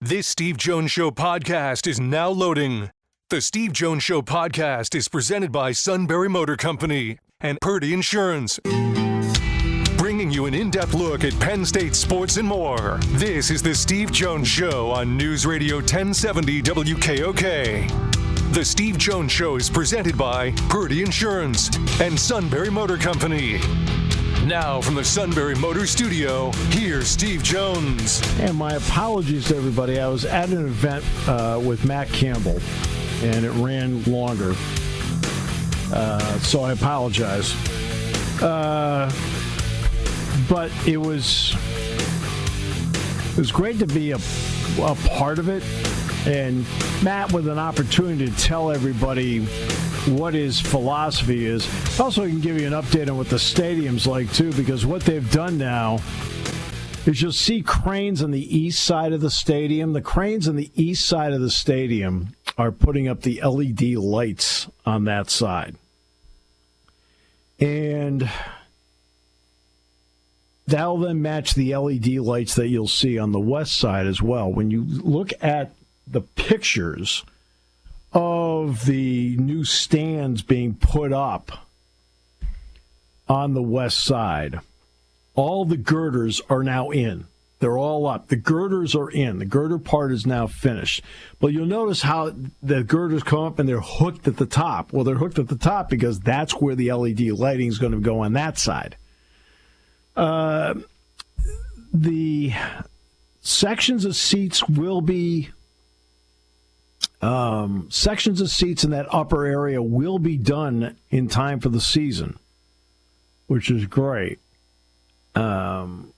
This Steve Jones Show podcast is now loading. The Steve Jones Show podcast is presented by Sunbury Motor Company and Purdy Insurance. Bringing you an in-depth look at Penn State sports and more. This is the Steve Jones Show on News Radio 1070 WKOK. The Steve Jones Show is presented by Purdy Insurance and Sunbury Motor Company. Now from the Sunbury Motor Studio, here's Steve Jones. And my apologies to everybody. I was at an event with Matt Campbell, and it ran longer. So I apologize. But it was great to be a part of it. And Matt with an opportunity to tell everybody what his philosophy is. Also, I can give you an update on what the stadium's like, too, because what they've done now is you'll see cranes on the east side of the stadium. The cranes on the east side of the stadium are putting up the LED lights on that side. And that'll then match the LED lights that you'll see on the west side as well. When you look at the pictures of the new stands being put up on the west side, all the girders are now in. They're all up. The girders are in. The girder part is now finished. But you'll notice how the girders come up and they're hooked at the top. Well, they're hooked at the top because that's where the LED lighting is going to go on that side. The sections of seats will be sections of seats in that upper area will be done in time for the season, which is great. And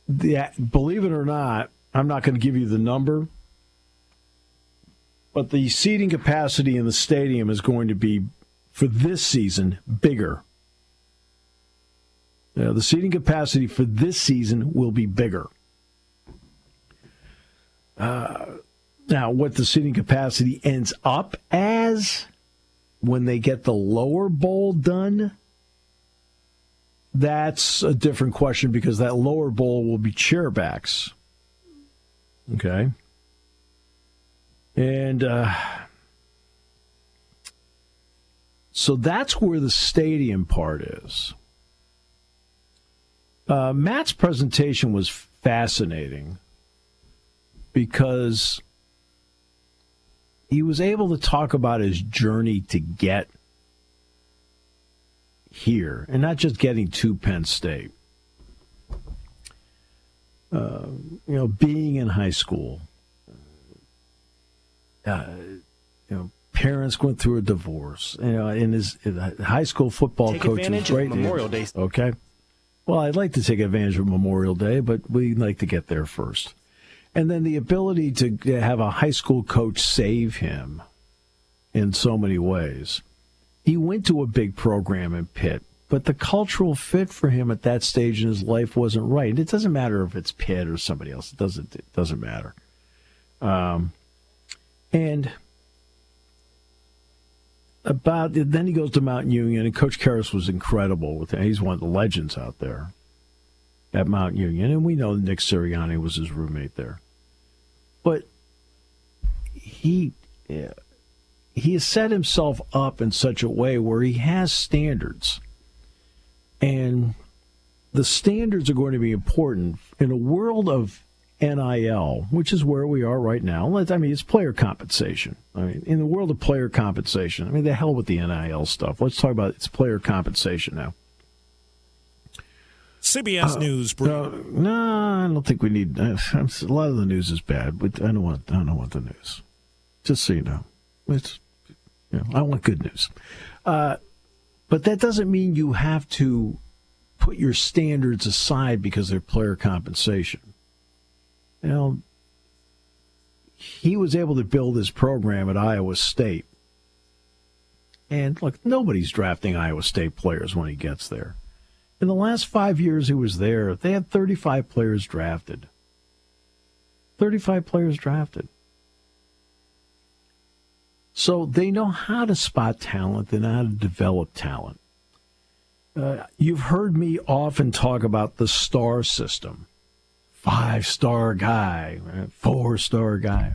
believe it or not, I'm not going to give you the number, but the seating capacity in the stadium is going to be, for this season, bigger. The seating capacity for this season will be bigger. Now, what the seating capacity ends up as when they get the lower bowl done, that's a different question because that lower bowl will be chairbacks. Okay? And so that's where the stadium part is. Matt's presentation was fascinating because he was able to talk about his journey to get here and not just getting to Penn State. Being in high school, parents went through a divorce. In his high school football coach was great. Memorial Day. Okay. Well, I'd like to take advantage of Memorial Day, but we'd like to get there first. And then the ability to have a high school coach save him in so many ways. He went to a big program in Pitt, but the cultural fit for him at that stage in his life wasn't right. And it doesn't matter if it's Pitt or somebody else. It doesn't matter. And then he goes to Mount Union, and Coach Karras was incredible with him. He's one of the legends out there at Mount Union, and we know Nick Sirianni was his roommate there. But he has set himself up in such a way where he has standards, and the standards are going to be important in a world of NIL, which is where we are right now. It's player compensation. In the world of player compensation, the hell with the NIL stuff. Let's talk about it's player compensation now. CBS News. No, I don't think we need. A lot of the news is bad, but I don't want the news. Just so you know, I want good news. But that doesn't mean you have to put your standards aside because they're player compensation. He was able to build his program at Iowa State. And look, nobody's drafting Iowa State players when he gets there. In the last 5 years he was there, they had 35 players drafted. 35 players drafted. So they know how to spot talent. They know how to develop talent. you've heard me often talk about the star system. 5-star guy, 4-star guy.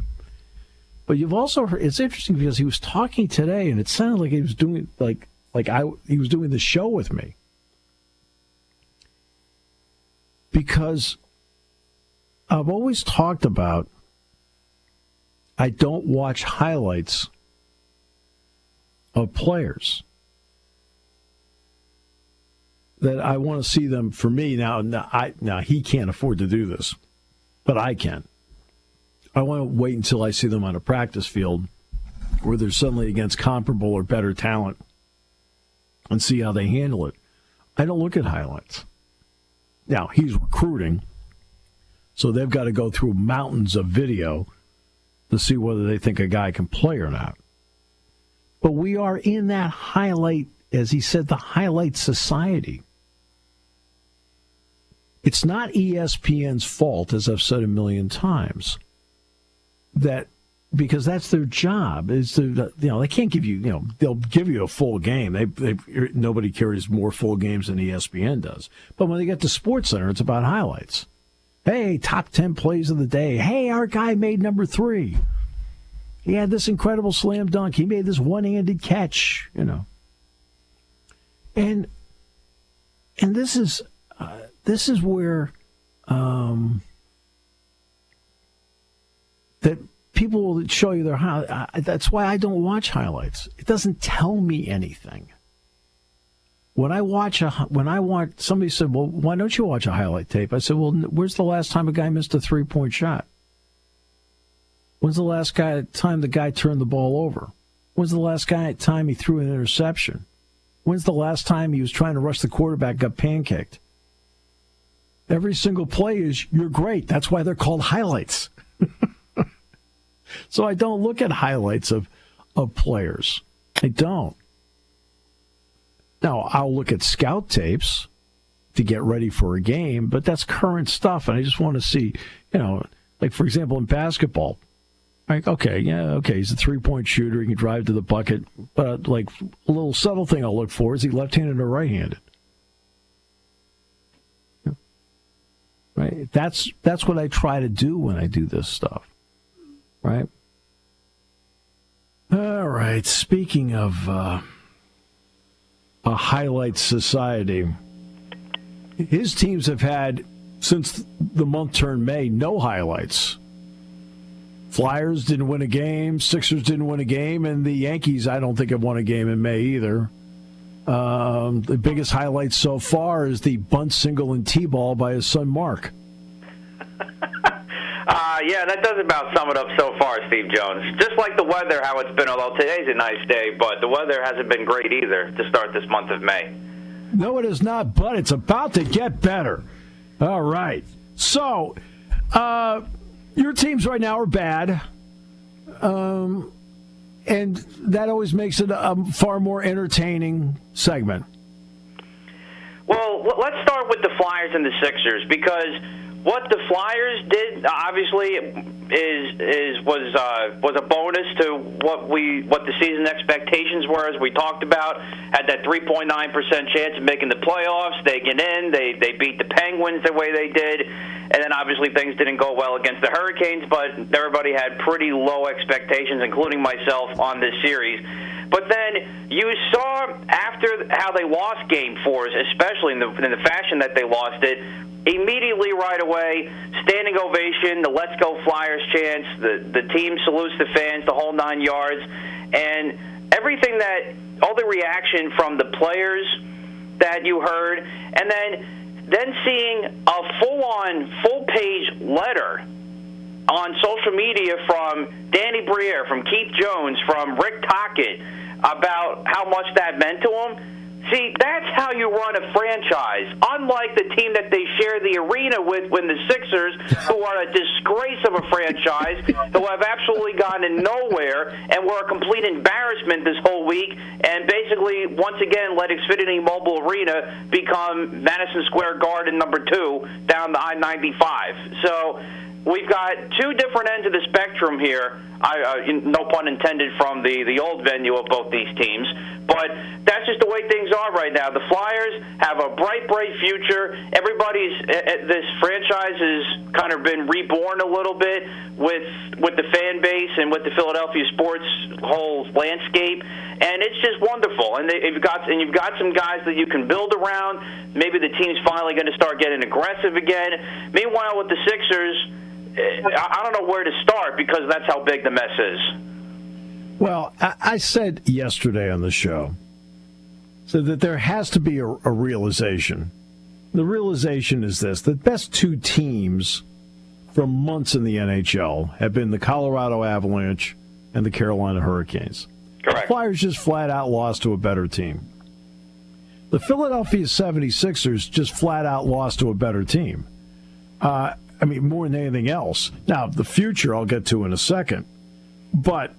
But you've also heard, it's interesting because he was talking today and it sounded like he was doing he was doing the show with me. Because I've always talked about I don't watch highlights of players. That I want to see them for me. Now he can't afford to do this, but I can. I want to wait until I see them on a practice field where they're suddenly against comparable or better talent and see how they handle it. I don't look at highlights. Now, he's recruiting, so they've got to go through mountains of video to see whether they think a guy can play or not. But we are in that highlight, as he said, the highlight society. It's not ESPN's fault, as I've said a million times, that because that's their job. Is to, they can't give you, they'll give you a full game. Nobody carries more full games than ESPN does. But when they get to SportsCenter, it's about highlights. Hey, top 10 plays of the day. Hey, our guy made number 3. He had this incredible slam dunk. He made this one-handed catch. And this is where that people will show you their highlights. That's why I don't watch highlights. It doesn't tell me anything. When I watch somebody said, "Well, why don't you watch a highlight tape?" I said, "Well, where's the last time a guy missed a 3-point shot? When's the last time the guy turned the ball over? When's the last time he threw an interception? When's the last time he was trying to rush the quarterback, got pancaked?" Every single play is, "You're great." That's why they're called highlights. So I don't look at highlights of players. I don't. Now, I'll look at scout tapes to get ready for a game, but that's current stuff, and I just want to see, like, for example, in basketball, like, okay, he's a 3-point shooter, he can drive to the bucket, but, like, a little subtle thing I'll look for, is he left-handed or right-handed? Right? That's what I try to do when I do this stuff. Right? All right. Speaking of a highlight society, his teams have had, since the month turned May, no highlights. Flyers didn't win a game, Sixers didn't win a game, and the Yankees, I don't think, have won a game in May either. The biggest highlight so far is the bunt single and T-ball by his son Mark. Yeah, that does about sum it up so far, Steve Jones. Just like the weather, how it's been, although today's a nice day, but the weather hasn't been great either to start this month of May. No, it is not, but it's about to get better. All right. So, your teams right now are bad, and that always makes it a far more entertaining segment. Well, let's start with the Flyers and the Sixers, because what the Flyers did, obviously, was a bonus to what the season expectations were, as we talked about. Had that 3.9% chance of making the playoffs. They get in. They beat the Penguins the way they did, and then obviously things didn't go well against the Hurricanes. But everybody had pretty low expectations, including myself, on this series. But then you saw after how they lost Game 4, especially in the fashion that they lost it. Immediately right away, standing ovation, the Let's Go Flyers chants, the team salutes the fans, the whole 9 yards, and everything all the reaction from the players that you heard, and then seeing a full-page letter on social media from Danny Briere, from Keith Jones, from Rick Tocchet about how much that meant to him. See, that's how you run a franchise. Unlike the team that they share the arena with, when the Sixers, who are a disgrace of a franchise, who have absolutely gone nowhere and were a complete embarrassment this whole week, and basically, once again, let Xfinity Mobile Arena become Madison Square Garden number 2 down the I-95. So we've got two different ends of the spectrum here, no pun intended, from the old venue of both these teams. But that's just the way things are right now. The Flyers have a bright, bright future. This franchise has kind of been reborn a little bit with the fan base and with the Philadelphia sports whole landscape, and it's just wonderful. And you've got some guys that you can build around. Maybe the team's finally going to start getting aggressive again. Meanwhile, with the Sixers, I don't know where to start because that's how big the mess is. Well, I said yesterday on the show so that there has to be a realization. The realization is this: the best two teams for months in the NHL have been the Colorado Avalanche and the Carolina Hurricanes. Correct. The Flyers just flat out lost to a better team. The Philadelphia 76ers just flat out lost to a better team. More than anything else. Now, the future I'll get to in a second. But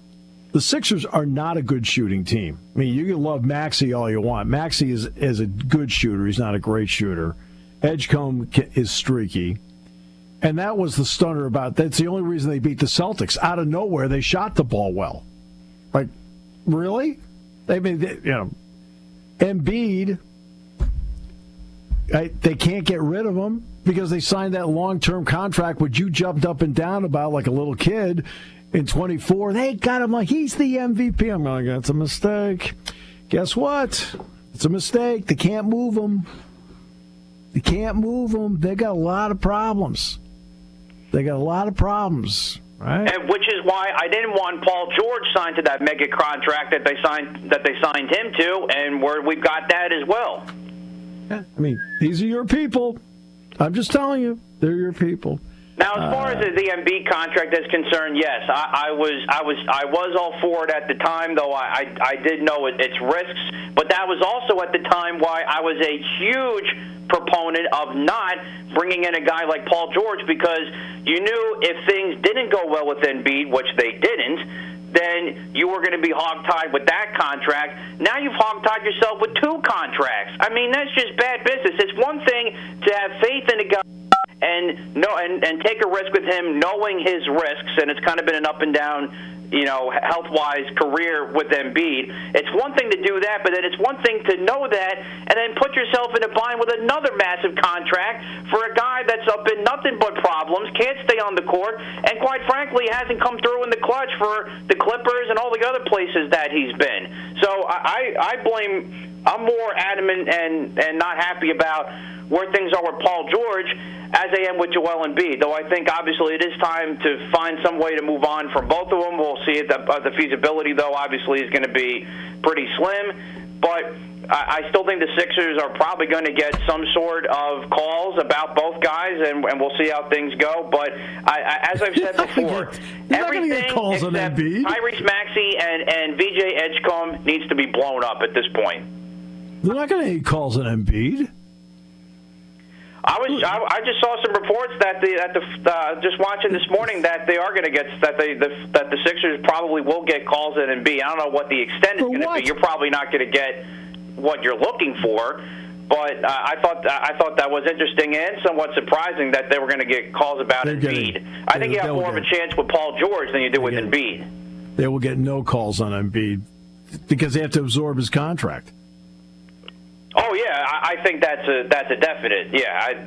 the Sixers are not a good shooting team. I mean, you can love Maxey all you want. Maxey is a good shooter. He's not a great shooter. Edgecombe is streaky. And that was the stunner about that's the only reason they beat the Celtics. Out of nowhere, they shot the ball well. Like, really? Embiid, they can't get rid of him because they signed that long-term contract, which you jumped up and down about like a little kid. In 24, they got him like he's the MVP. I'm like, that's a mistake. Guess what? It's a mistake. They can't move him. They can't move him. They got a lot of problems. Right? And which is why I didn't want Paul George signed to that mega contract that they signed him to, and we've got that as well. Yeah, these are your people. I'm just telling you, they're your people. Now, as far as the Embiid contract is concerned, yes, I was all for it at the time, though I did know its risks. But that was also at the time why I was a huge proponent of not bringing in a guy like Paul George, because you knew if things didn't go well with Embiid, which they didn't, then you were going to be hogtied with that contract. Now you've hogtied yourself with two contracts. That's just bad business. It's one thing to have faith in a guy and take a risk with him, knowing his risks, and it's kind of been an up and down, health-wise career with Embiid. It's one thing to do that, but then it's one thing to know that and then put yourself in a bind with another massive contract for a guy that's up in nothing but problems, can't stay on the court, and quite frankly hasn't come through in the clutch for the Clippers and all the other places that he's been. So I'm more adamant and not happy about where things are with Paul George as I am with Joel Embiid, though I think obviously it is time to find some way to move on from both of them. We'll see. The feasibility, though, obviously is going to be pretty slim, but I still think the Sixers are probably going to get some sort of calls about both guys, and we'll see how things go. But as I've said before, everything except Tyrese Maxey and VJ Edgecombe needs to be blown up at this point. They're not going to get calls on Embiid. I just saw some reports that just watching this morning that they are going to get that the Sixers probably will get calls in Embiid. I don't know what the extent is going to be. You're probably not going to get what you're looking for, but I thought that was interesting and somewhat surprising that they were going to get calls about Embiid. I think you have more of a chance with Paul George than you do with Embiid. They will get no calls on Embiid because they have to absorb his contract. Oh yeah, I think that's a definite. Yeah,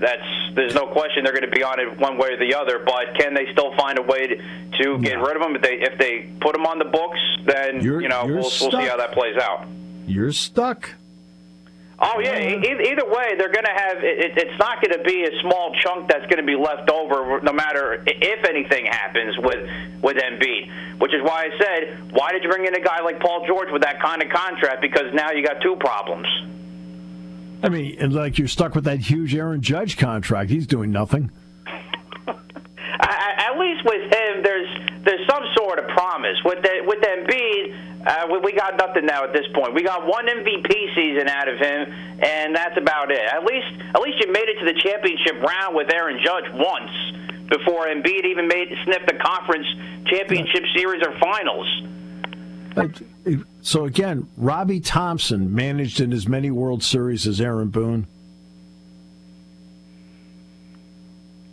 there's no question they're going to be on it one way or the other. But can they still find a way to get rid of him? If they put him on the books, then we'll see how that plays out. You're stuck. Oh yeah. Either way, they're going to have. It's not going to be a small chunk that's going to be left over, no matter if anything happens with Embiid. Which is why I said, why did you bring in a guy like Paul George with that kind of contract? Because now you got two problems. And like you're stuck with that huge Aaron Judge contract. He's doing nothing. At least with him, there's some sort of promise. With Embiid, we got nothing now at this point. We got one MVP season out of him, and that's about it. At least you made it to the championship round with Aaron Judge once before Embiid even sniffed the conference championship series or finals. So again, Robbie Thompson managed in as many World Series as Aaron Boone.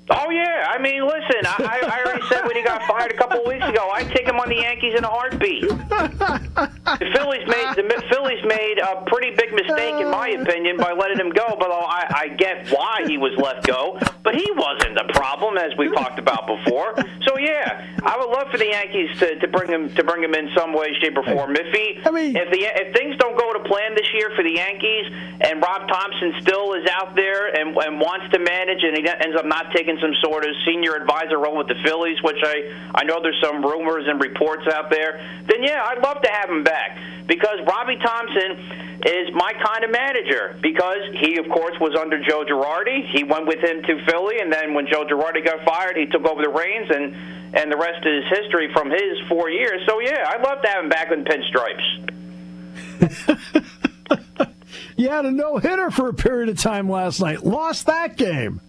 Oh yeah. I mean, listen, I already said when he got fired a couple of weeks ago, I'd take him on the Yankees in a heartbeat. The Phillies made a pretty big mistake, in my opinion, by letting him go. But I get why he was let go, but he wasn't the problem, as we've talked about before. So yeah, I would love for the Yankees to bring him in some way, shape, or form. If things don't go to plan this year for the Yankees, and Rob Thompson still is out there and wants to manage, and he ends up not taking some sort of senior advisor role with the Phillies, which I know there's some rumors and reports out there, then yeah, I'd love to have him back, because Robbie Thompson is my kind of manager, because he, of course, was under Joe Girardi. He went with him to Philly, and then when Joe Girardi got fired, he took over the reins, and the rest is history from his 4 years. So yeah, I'd love to have him back with pinstripes. You had a no-hitter for a period of time last night. Lost that game.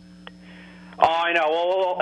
Oh, I know. Well,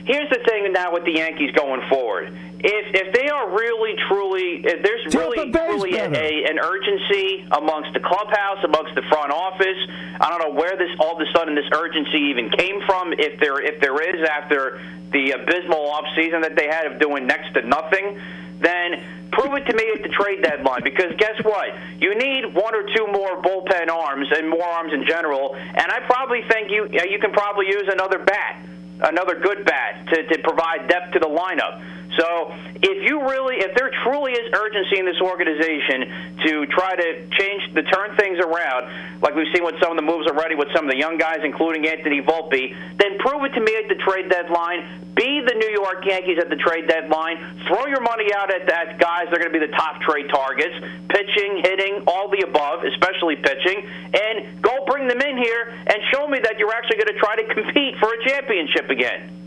here's the thing now with the Yankees going forward. If they are really, truly, if there's really an urgency amongst the clubhouse, amongst the front office, I don't know where all of a sudden this urgency even came from, if there is, after the abysmal offseason that they had of doing next to nothing, then prove it to me at the trade deadline, because guess what? You need one or two more bullpen arms and more arms in general, and I probably think you can probably use another good bat to provide depth to the lineup. So if there truly is urgency in this organization to try to turn things around, like we've seen with some of the moves already with some of the young guys, including Anthony Volpe, then prove it to me at the trade deadline. Be the New York Yankees at the trade deadline. Throw your money out at guys that are going to be the top trade targets, pitching, hitting, all the above, especially pitching, and go bring them in here and show me that you're actually going to try to compete for a championship again.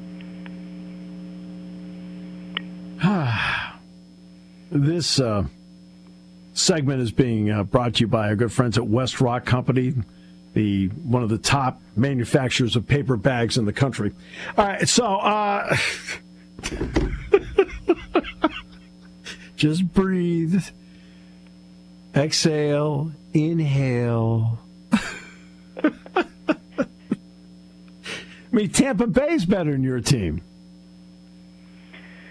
This segment is being brought to you by our good friends at West Rock Company, one of the top manufacturers of paper bags in the country. All right, so just breathe, exhale, inhale. I mean, Tampa Bay's better than your team.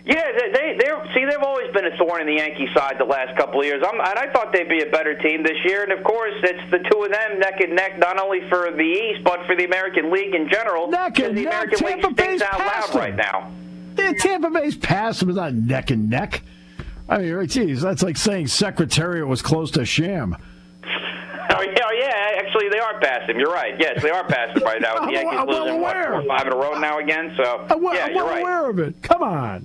Yeah, they've always been a thorn in the Yankee side the last couple of years. And I thought they'd be a better team this year. And, of course, it's the two of them neck and neck, not only for the East, but for the American League in general. Neck and neck. The American League stinks out loud right now. Yeah, Tampa Bay's past them. It's not neck and neck. I mean, geez, that's like saying Secretariat was close to sham. Oh, yeah, actually, they are past him. You're right. Yes, they are past him right now. With the Yankees losing, 4 or 5 in a row now again. So, I'm you're right. aware of it. Come on.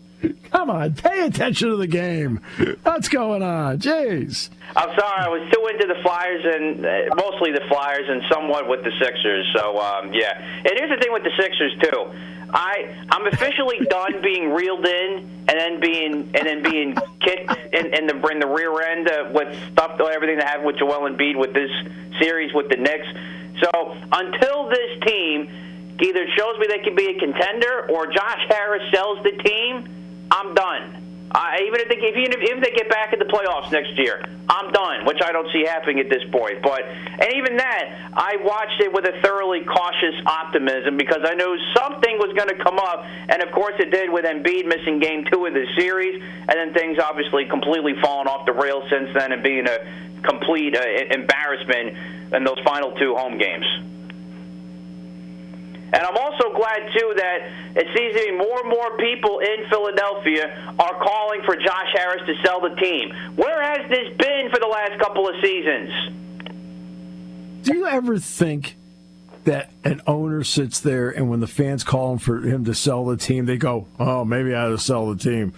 Pay attention to the game. What's going on? Jeez. I'm sorry. I was too into the Flyers, and mostly the Flyers, and somewhat with the Sixers. So, yeah. And here's the thing with the Sixers, too. I'm officially done being reeled in and then being kicked in the rear end with stuff, everything that happened with Joel Embiid with this series with the Knicks. So until this team either shows me they can be a contender or Josh Harris sells the team, I'm done. Even if they get back in the playoffs next year, I'm done, which I don't see happening at this point. And even that, I watched it with a thoroughly cautious optimism because I knew something was going to come up, and of course it did with Embiid missing Game 2 of the series, and then things obviously completely fallen off the rails since then and being a complete embarrassment in those final 2 home games. And I'm also glad, too, that it seems to be more and more people in Philadelphia are calling for Josh Harris to sell the team. Where has this been for the last couple of seasons? Do you ever think that an owner sits there and when the fans call him for him to sell the team, they go, oh, maybe I ought to sell the team?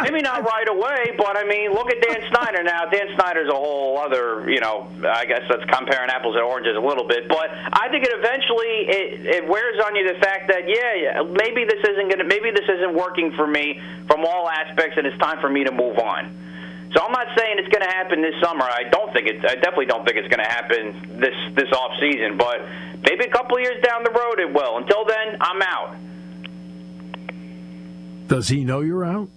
Maybe not right away, but I mean, look at Dan Snyder now. Dan Snyder's a whole other, I guess that's comparing apples and oranges a little bit. But I think it wears on you the fact that maybe this isn't working for me from all aspects, and it's time for me to move on. So I'm not saying it's going to happen this summer. I definitely don't think it's going to happen this off season. But maybe a couple of years down the road it will. Until then, I'm out. Does he know you're out?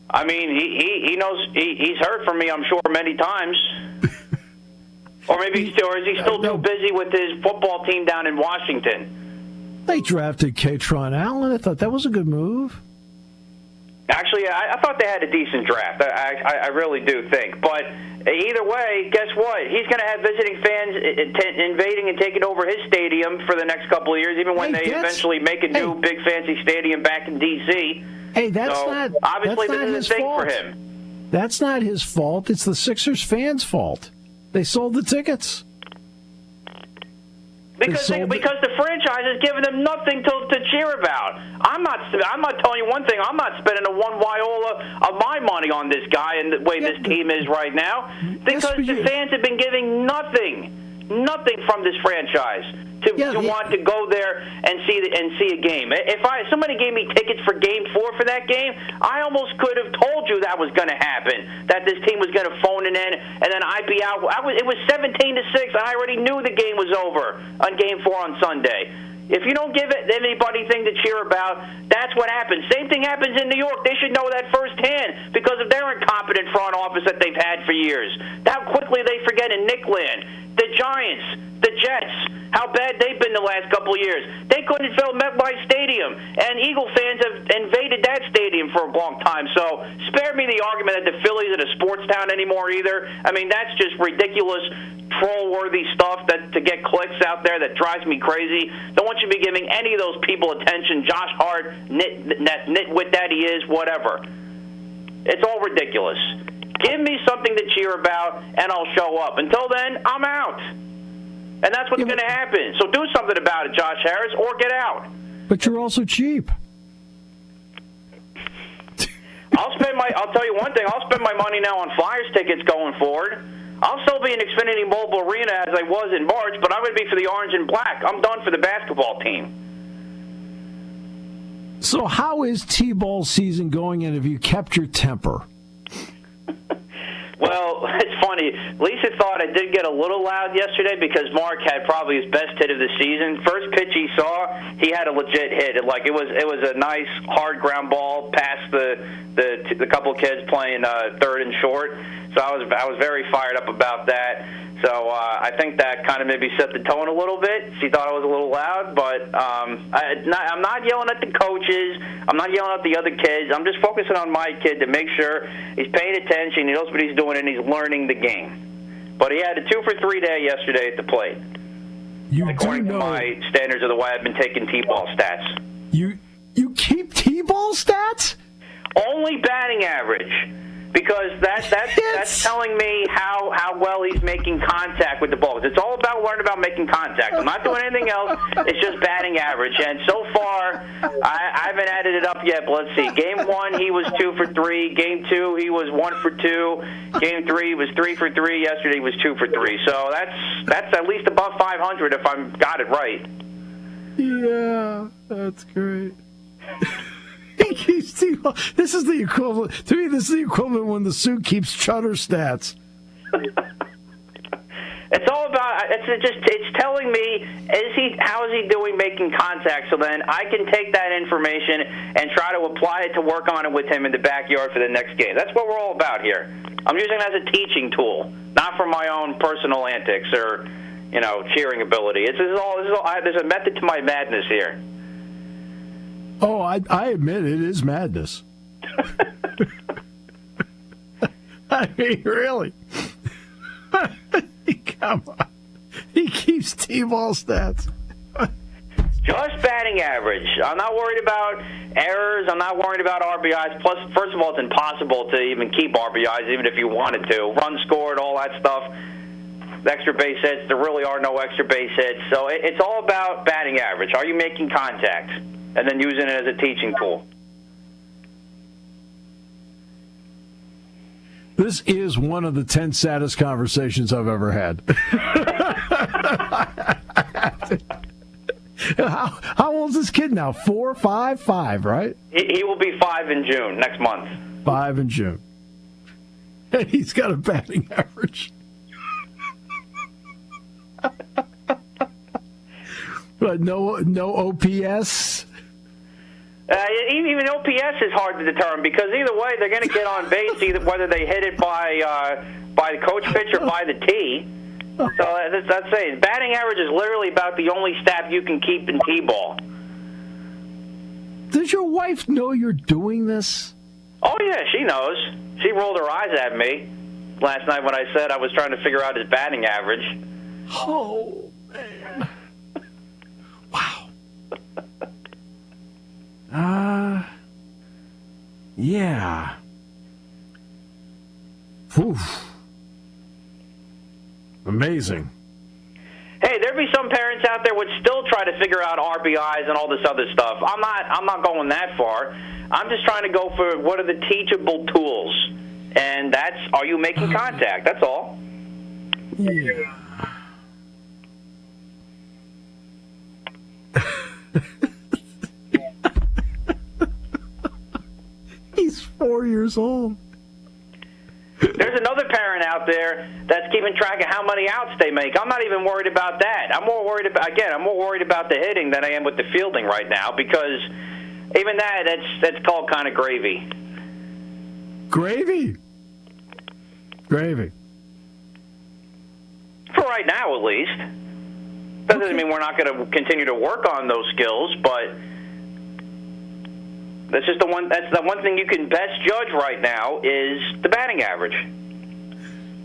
I mean, he knows. He's heard from me, I'm sure, many times. Or maybe, or is he still too busy with his football team down in Washington? They drafted Katron Allen. I thought that was a good move. Actually, I thought they had a decent draft. I really do think. But either way, guess what? He's going to have visiting fans invading and taking over his stadium for the next couple of years, even when they eventually make a new big fancy stadium back in D.C. Hey, that's not obviously that's not this is a thing fault. for him. That's not his fault. It's the Sixers fans' fault. They sold the tickets. Because the franchise has given them nothing to cheer about. I'm not telling you one thing. I'm not spending a one viola of my money on this guy and the way this team is right now. Because the fans have been giving nothing from this franchise to want to go there and see a game. If somebody gave me tickets for Game 4 for that game, I almost could have told you that was going to happen. That this team was going to phone it in, and then I'd be out. It was 17-6, and I already knew the game was over on Game 4 on Sunday. If you don't give anybody anything to cheer about, that's what happens. Same thing happens in New York. They should know that firsthand because of their incompetent front office that they've had for years. How quickly they forget in Nickland, the Giants, the Jets, how bad they've been the last couple of years. They couldn't fill MetLife Stadium, and Eagle fans have invaded that stadium for a long time. So spare me the argument that the Phillies are a sports town anymore either. I mean, that's just ridiculous, troll-worthy stuff that to get clicks out there that drives me crazy. Don't want you to be giving any of those people attention. Josh Hart, nitwit that he is, whatever. It's all ridiculous. Give me something to cheer about, and I'll show up. Until then, I'm out. And that's what's going to happen. So do something about it, Josh Harris, or get out. But you're also cheap. I'll tell you one thing. I'll spend my money now on Flyers tickets going forward. I'll still be in Xfinity Mobile Arena as I was in March, but I'm going to be for the orange and black. I'm done for the basketball team. So how is T-ball season going, and have you kept your temper? Well, it's funny. Lisa thought I did get a little loud yesterday because Mark had probably his best hit of the season. First pitch he saw, he had a legit hit. It was a nice hard ground ball past the couple of kids playing third and short. So I was very fired up about that. So I think that kind of maybe set the tone a little bit. She thought I was a little loud, but I'm not yelling at the coaches. I'm not yelling at the other kids. I'm just focusing on my kid to make sure he's paying attention, he knows what he's doing, and he's learning the game. But he had a 2-for-3 day yesterday at the plate. According to my standards of the way I've been taking T-ball stats. You keep T-ball stats? Only batting average. Because that's telling me how well he's making contact with the ball. It's all about learning about making contact. I'm not doing anything else. It's just batting average. And so far, I haven't added it up yet, but let's see. Game 1, he was 2-for-3. Game 2, he was 1-for-2. Game 3, he was 3-for-3. Yesterday, he was 2-for-3. So that's at least above 500 if I've got it right. Yeah, that's great. This is the equivalent. To me, this is the equivalent when the suit keeps Chutter stats. It's all about. It's telling me how is he doing making contact? So then I can take that information and try to apply it to work on it with him in the backyard for the next game. That's what we're all about here. I'm using it as a teaching tool, not for my own personal antics or cheering ability. There's a method to my madness here. Oh, I admit it is madness. I mean, really. Come on. He keeps T-ball stats. Just batting average. I'm not worried about errors. I'm not worried about RBIs. Plus, first of all, it's impossible to even keep RBIs, even if you wanted to. Runs scored, all that stuff. Extra base hits. There really are no extra base hits. So it's all about batting average. Are you making contact? And then using it as a teaching tool. This is one of the 10 saddest conversations I've ever had. How old is this kid now? 4, 5, 5, right? He will be 5 in June, next month. 5 in June. And he's got a batting average. But no OPS? Even OPS is hard to determine because either way they're going to get on base, either whether they hit it by the coach pitch or by the tee. So that's saying batting average is literally about the only stat you can keep in T-ball. Does your wife know you're doing this? Oh, yeah, she knows. She rolled her eyes at me last night when I said I was trying to figure out his batting average. Oh, man. Wow. Yeah. Oof. Amazing. Hey, there'd be some parents out there would still try to figure out RBIs and all this other stuff. I'm not going that far. I'm just trying to go for what are the teachable tools, and that's are you making contact? That's all. Yeah. He's 4 years old. There's another parent out there that's keeping track of how many outs they make. I'm not even worried about that. I'm more worried about the hitting than I am with the fielding right now, because even that's called kind of gravy. Gravy. For right now, at least. That doesn't mean we're not going to continue to work on those skills, but that's just the one. That's the one thing you can best judge right now is the batting average.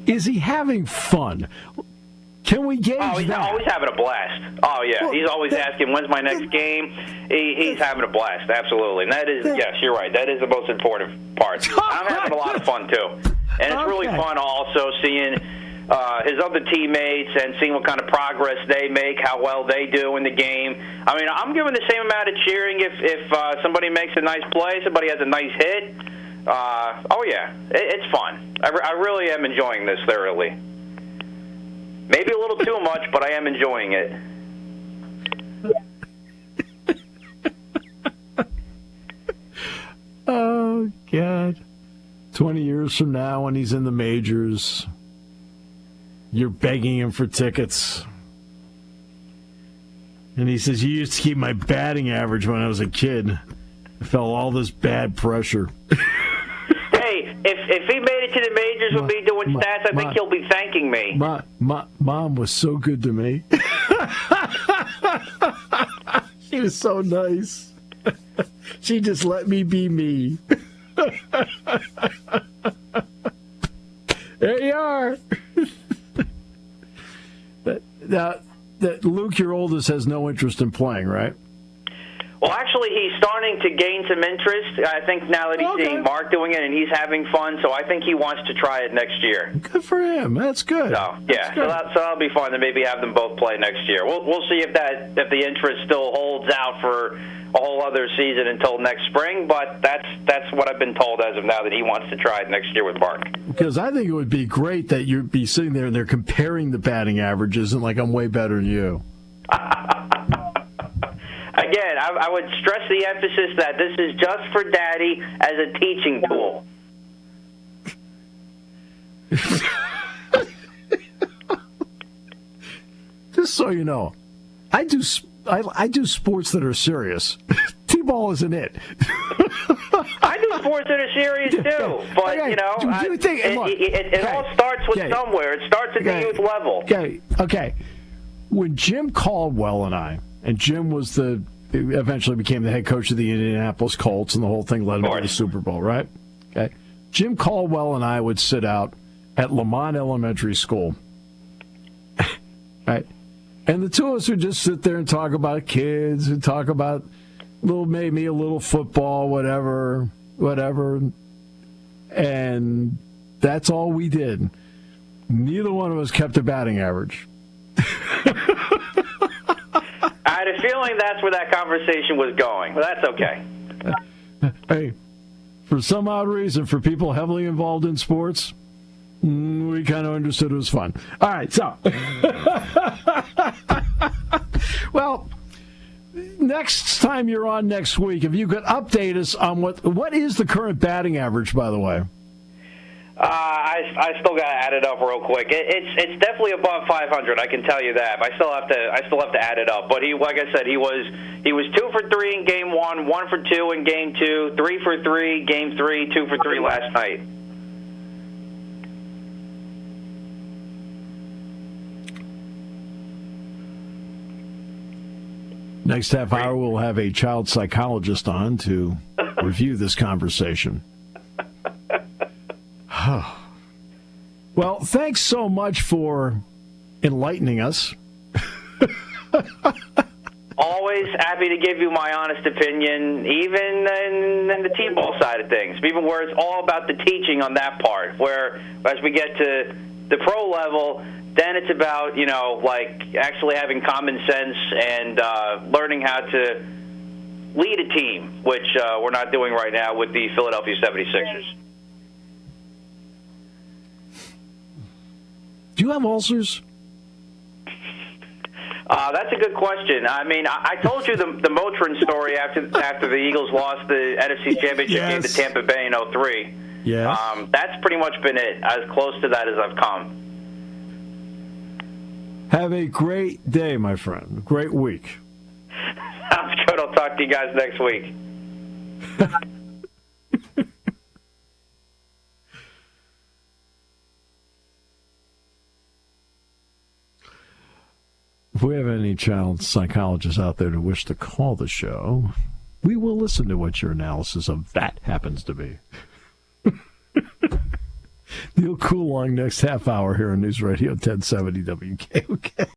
Is he having fun? Can we gauge that? He's always having a blast. Oh yeah, well, he's always asking, "When's my next game?" He's having a blast, absolutely. And that is, yes, you're right. That is the most important part. I'm having a lot of fun too, and it's really fun also seeing his other teammates and seeing what kind of progress they make, how well they do in the game. I mean, I'm giving the same amount of cheering if somebody makes a nice play, somebody has a nice hit. Oh, yeah, it's fun. I really am enjoying this thoroughly. Maybe a little too much, but I am enjoying it. Oh, God. 20 years from now when he's in the majors, you're begging him for tickets. And he says, you used to keep my batting average when I was a kid. I felt all this bad pressure. Hey, if he made it to the majors with me doing stats, I think he'll be thanking me. Mom was so good to me. She was so nice. She just let me be me. There you are. Now, Luke, your oldest, has no interest in playing, right? Well, actually, he's starting to gain some interest. I think now that he's seeing Mark doing it and he's having fun, so I think he wants to try it next year. Good for him. That's good. So, yeah, so that'll be fun to maybe have them both play next year. We'll see if the interest still holds out for a whole other season until next spring, but that's what I've been told as of now, that he wants to try it next year with Mark. Because I think it would be great that you'd be sitting there and they're comparing the batting averages and like, I'm way better than you. Again, I would stress the emphasis that this is just for Daddy as a teaching tool. Just so you know, I do sports that are serious. T-ball isn't it. I do sports that are serious too, but okay. You know, it all starts with somewhere. It starts at the youth level. Okay. When Jim Caldwell and Jim was eventually became the head coach of the Indianapolis Colts, and the whole thing led him to the Super Bowl, right? Okay. Jim Caldwell and I would sit out at Lamont Elementary School, right? And the two of us would just sit there and talk about kids and talk about maybe a little football, whatever. And that's all we did. Neither one of us kept a batting average. I had a feeling that's where that conversation was going. But that's okay. Hey, for some odd reason, for people heavily involved in sports, we kind of understood it was fun. All right, so. Well, next time you're on next week, if you could update us on what is the current batting average, by the way? I still got to add it up real quick. It's definitely above 500. I can tell you that. But I still have to add it up. But like I said, he was 2 for 3 in game 1, 1 for 2 in game 2, 3 for 3 game 3, 2 for 3 last night. Next half hour, we'll have a child psychologist on to review this conversation. Well, thanks so much for enlightening us. Always happy to give you my honest opinion, even in the T-ball side of things, even where it's all about the teaching on that part, where as we get to the pro level, then it's about, like actually having common sense and learning how to lead a team, which we're not doing right now with the Philadelphia 76ers. Do you have ulcers? That's a good question. I mean, I told you the Motrin story after the Eagles lost the NFC Championship game to Tampa Bay in 2003. Yes. That's pretty much been it, as close to that as I've come. Have a great day, my friend. A great week. Sounds good. I'll talk to you guys next week. If we have any child psychologists out there that wish to call the show, we will listen to what your analysis of that happens to be. Neil Coolong next half hour here on News Radio 1070 WKOK.